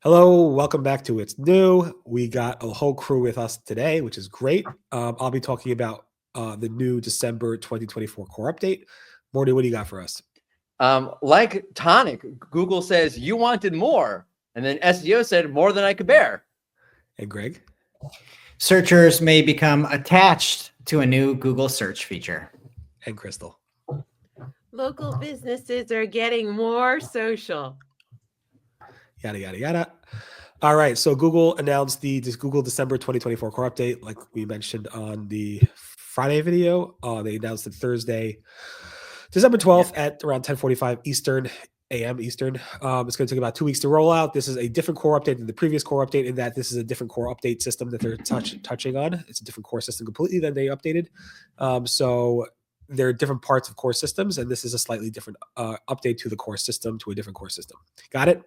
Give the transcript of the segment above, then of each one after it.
Hello, welcome back to It's New. We got a whole crew with us today, which is great. I'll be talking about the new December 2024 core update. Morty, what do you got for us? Like Tonic, Google says you wanted more, and then SEO said more than I could bear. And Greg? Searchers may become attached to a new Google search feature. And Crystal? Local businesses are getting more social. Yada, yada, yada. All right, so Google announced this Google December 2024 core update, like we mentioned on the Friday video. They announced it Thursday, December 12th at around 10:45 a.m. Eastern. It's going to take about 2 weeks to roll out. This is a different core update than the previous core update in that this is a different core update system that they're touching on. It's a different core system completely than they updated. So there are different parts of core systems, and this is a slightly different update to the core system, to a different core system. Got it?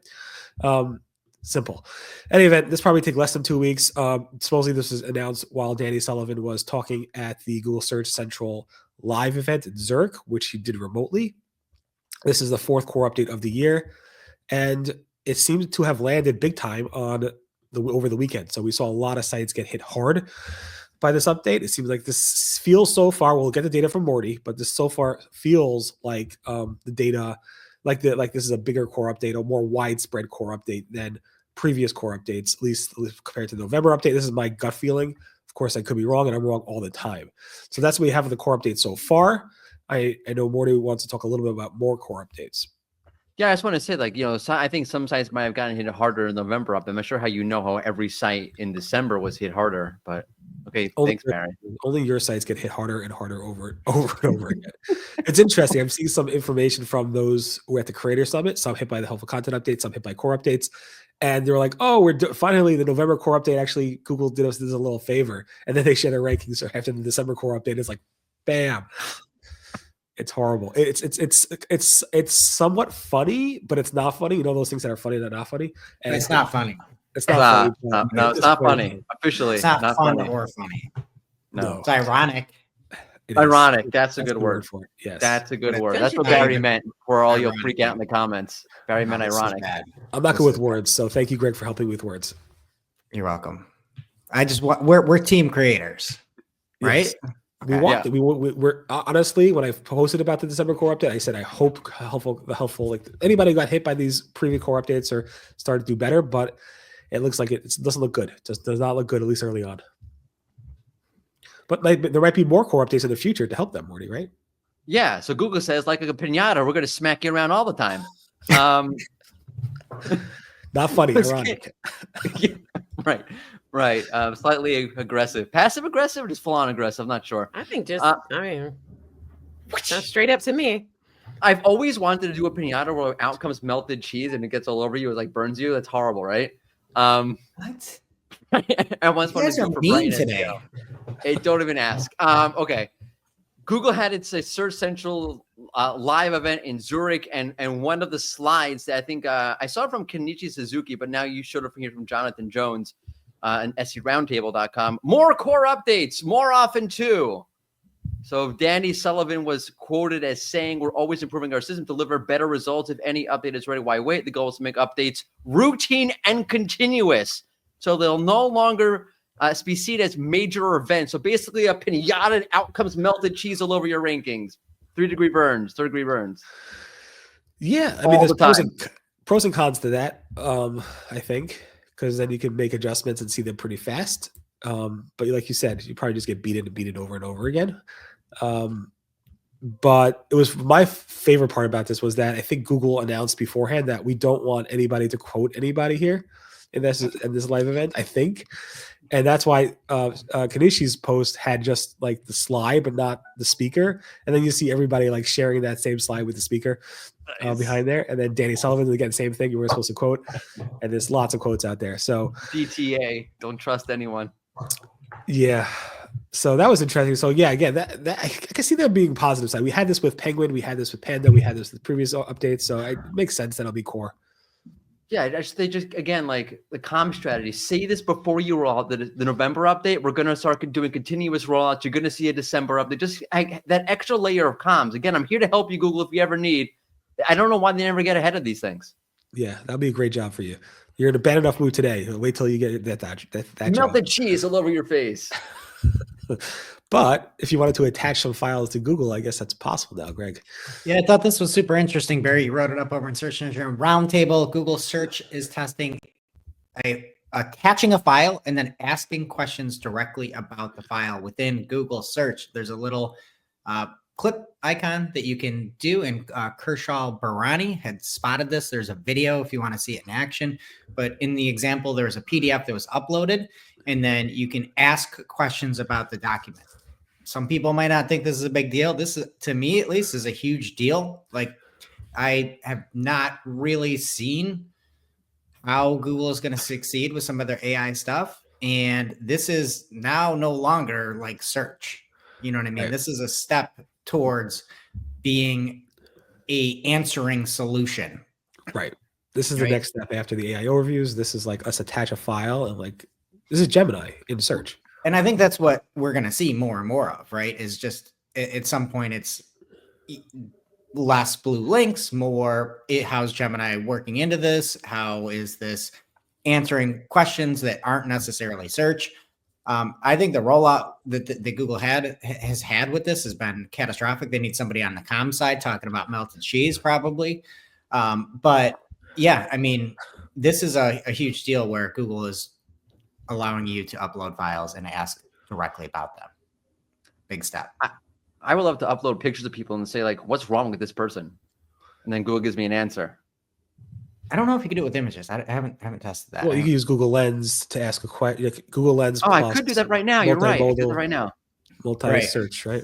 Simple. Any event, this probably take less than 2 weeks. Supposedly this was announced while Danny Sullivan was talking at the Google Search Central live event in Zurich, which he did remotely. This is the fourth core update of the year, and it seems to have landed big time over the weekend. So we saw a lot of sites get hit hard by this update. It seems like this feels so far, we'll get the data from Mordy, but this so far feels like the data, like this is a bigger core update, a more widespread core update than previous core updates, at least compared to the November update. This is my gut feeling. Of course, I could be wrong, and I'm wrong all the time. So that's what we have with the core update so far. I know Morty wants to talk a little bit about more core updates. Yeah, I just want to say, I think some sites might have gotten hit harder in November up. I'm not sure how how every site in December was hit harder, but okay, thanks, Barry. Only your sites get hit harder and harder over and over again. It's interesting. I'm seeing some information from those who are at the Creator Summit, some hit by the helpful content updates, some hit by core updates. And they're like, oh, finally the November core update, actually Google did us a little favor. And then they share their rankings after the December core update. It's like, bam. It's horrible. It's somewhat funny, but it's not funny. You know those things that are funny that are not funny? And it's not funny. It's not funny. No, it's not funny. Officially, it's not fun funny. or funny. No, it's ironic. Ironic. That's a good word for it. Yes, that's a good word. That's what Barry meant. Where all you'll freak out in the comments. Barry meant ironic. I'm not good with words, so thank you, Greg, for helping me with words. You're welcome. We're team creators, right? Yes. We're honestly, when I posted about the December core update, I said I hope helpful like anybody who got hit by these previous core updates or started to do better, but it looks like it doesn't look good. It just does not look good, at least early on. But there might be more core updates in the future to help them, Morty, right? Yeah. So Google says, like a pinata, we're going to smack you around all the time. Not funny, ironic. Yeah, right. Slightly aggressive, passive aggressive, or just full on aggressive. I'm not sure. I think that's straight up to me. I've always wanted to do a pinata where out comes melted cheese and it gets all over you. It like burns you. That's horrible, right? What? I once wanted to do it for Brian today. Hey, don't even ask. Okay. Google had its Search Central live event in Zurich, and one of the slides that I think I saw from Kenichi Suzuki, but now you showed it from Jonathan Jones and SERoundtable.com. More core updates, more often too. So Danny Sullivan was quoted as saying, "We're always improving our system to deliver better results. If any update is ready, why wait? The goal is to make updates routine and continuous, so they'll no longer be seen as major events." So basically a pinata, out comes melted cheese all over your rankings. 3-degree burns, 3rd-degree burns. Yeah, I mean, there's pros and cons to that, I think, because then you can make adjustments and see them pretty fast. But like you said, you probably just get beaten over and over again. But it was my favorite part about this was that I think Google announced beforehand that we don't want anybody to quote anybody here in this live event, I think. And that's why Kenishi's post had just like the slide, but not the speaker. And then you see everybody like sharing that same slide with the speaker behind there. And then Danny Sullivan, again, same thing. You were supposed to quote. And there's lots of quotes out there. So DTA, don't trust anyone. Yeah. So that was interesting. So yeah, again, that I can see that being positive side. We had this with Penguin, we had this with Panda, we had this with previous updates. So it makes sense that it'll be core. Yeah, they just again, like the comm strategy. Say this before you roll out the November update. We're gonna start doing continuous rollouts. You're gonna see a December update. Just that extra layer of comms. Again, I'm here to help you, Google, if you ever need. I don't know why they never get ahead of these things. Yeah, that'd be a great job for you. You're in a bad enough mood today. Wait till you get that Melt job. the cheese all over your face. But if you wanted to attach some files to Google, I guess that's possible now, Greg. Yeah, I thought this was super interesting. Barry, you wrote it up over in Search Engine Roundtable. Google Search is testing attaching a file and then asking questions directly about the file within Google Search. There's a little clip icon that you can do, and Kershaw Barani had spotted this. There's a video if you want to see it in action, but in the example, there was a PDF that was uploaded, and then you can ask questions about the document. Some people might not think this is a big deal. This is, to me at least, is a huge deal. Like, I have not really seen how Google is going to succeed with some of their AI stuff. And this is now no longer like search. You know what I mean? Right. This is a step towards being a answering solution. Right. This is the next step after the AI overviews. This is like us attach a file and like, this is Gemini in search. And I think that's what we're going to see more and more of, right? Is just at some point it's less blue links, more how's Gemini working into this? How is this answering questions that aren't necessarily search? I think the rollout that Google has had with this has been catastrophic. They need somebody on the comm side talking about melted cheese probably. But yeah, I mean, this is a huge deal where Google is allowing you to upload files and ask directly about them. Big step. I would love to upload pictures of people and say, like, what's wrong with this person? And then Google gives me an answer. I don't know if you can do it with images. I haven't tested that. Well, you can use Google Lens to ask a question. Google Lens. Oh, I could do that right now. You're right. I could do that right now. Multi-search, right?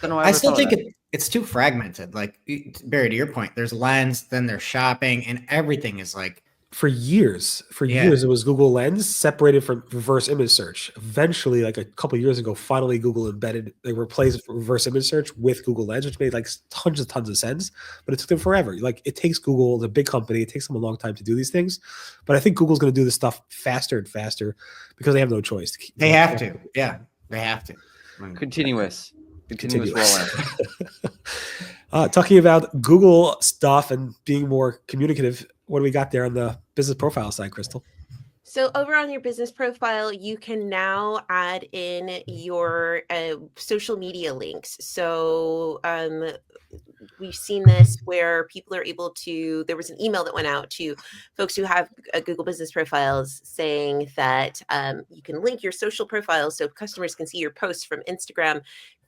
I still think it's too fragmented. Like, Barry, to your point, there's Lens, then there's shopping, and everything is like, for years, it was Google Lens separated from reverse image search. Eventually, like a couple of years ago, finally Google they replaced reverse image search with Google Lens, which made like tons of sense. But it took them forever. Like, it takes Google, the big company, it takes them a long time to do these things. But I think Google's going to do this stuff faster and faster because they have no choice. They have to. Yeah, they have to. Continuous rollout. Talking about Google stuff and being more communicative, what do we got there on the business profile side, Crystal? So over on your business profile, you can now add in your social media links. So we've seen this where people are able to, there was an email that went out to folks who have Google business profiles saying that you can link your social profiles so customers can see your posts from Instagram,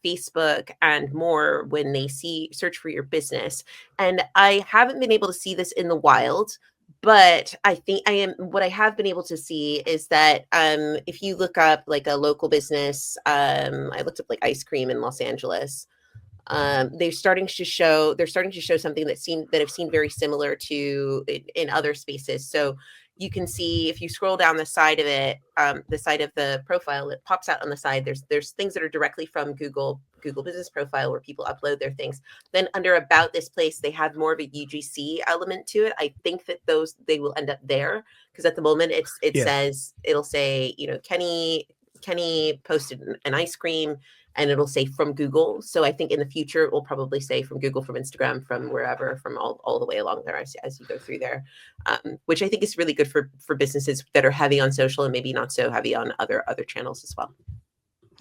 Facebook, and more when they search for your business. And I haven't been able to see this in the wild, but I think what I have been able to see is that if you look up like a local business, I looked up like ice cream in Los Angeles. They're starting to show something that have seen very similar to in other spaces. So you can see if you scroll down the side of it, the side of the profile, it pops out on the side. There's things that are directly from Google business profile where people upload their things. Then under about this place, they have more of a UGC element to it. I think that they will end up there because at the moment says, it'll say, Kenny posted an ice cream and it'll say from Google. So I think in the future, it will probably say from Google, from Instagram, from wherever, from all the way along there as you go through there, which I think is really good for businesses that are heavy on social and maybe not so heavy on other channels as well.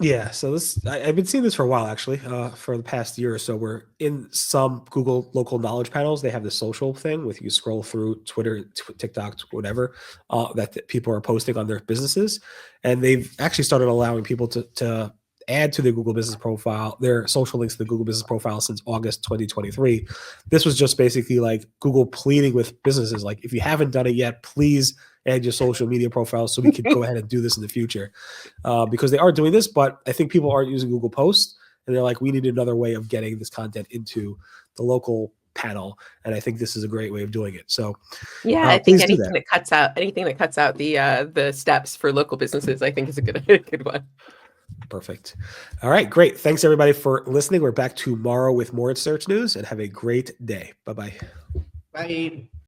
Yeah, so I've been seeing this for a while, actually, for the past year or so. We're in some Google local knowledge panels. They have the social thing with you scroll through Twitter, TikTok, whatever, that people are posting on their businesses. And they've actually started allowing people to add to the Google business profile, their social links to the Google business profile since August 2023. This was just basically like Google pleading with businesses, like, if you haven't done it yet, please add your social media profile so we can go ahead and do this in the future. Because they are doing this, but I think people aren't using Google Posts, and they're like, we need another way of getting this content into the local panel, and I think this is a great way of doing it. So yeah, I think anything that cuts out the steps for local businesses, I think is a good one. Perfect. All right, great. Thanks everybody for listening. We're back tomorrow with more Search News, and have a great day. Bye-bye. Bye.